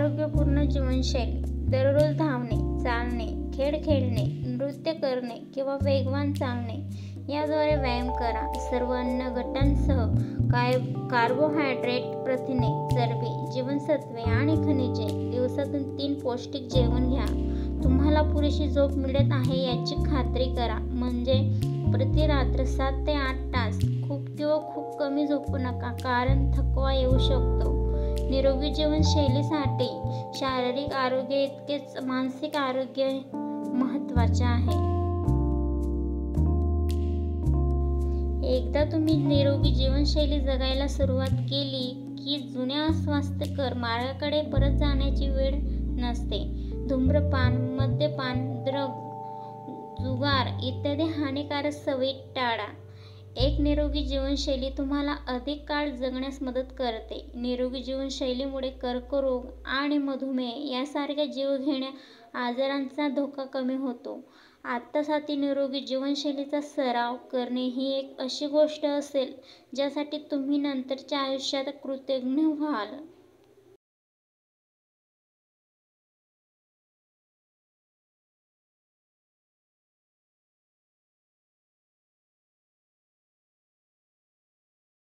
आरोग्यपूर्ण जीवनशैली दररोज धावणे, चालणे, खेळ खेळणे, नृत्य करणे किंवा वेगवान चालणे याद्वारे व्यायाम करा. सर्व अन्न गटांसह कार्बोहायड्रेट, प्रथिने, चरबी, जीवनसत्त्वे आणि खनिजे दिवसातून 3 पौष्टिक जेवण घ्या. तुम्हाला पुरेशी झोप मिळत आहे याची खात्री करा. म्हणजे प्रति रात्र 7 ते 8 तास. खूप किंवा खूप कमी झोपू नका, कारण थकवा येऊ शकतो. निरोगी जीवनशैलीसाठी शारीरिक आरोग्य इतकेच मानसिक आरोग्य महत्त्वाचे आहे. एकदा तुम्ही निरोगी जीवनशैली जगायला सुरुवात केली की जुन्या स्वास्थ्यकर मार्गाकडे परत जाण्याची वेळ नसते. धूम्रपान, मद्यपान, जुगार इत्यादी हानिकारक सवयी टाळा. एक निरोगी जीवनशैली तुम्हाला अधिक काळ जगण्यास मदत करते. निरोगी जीवनशैलीमुळे कर्करोग आणि मधुमेह यासारख्या जीवघेण्या आजारांचा धोका कमी होतो. आत्तासाठी निरोगी जीवनशैलीचा सराव करणे ही एक अशी गोष्ट असेल ज्यासाठी तुम्ही नंतरच्या आयुष्यात कृतज्ञ व्हाल.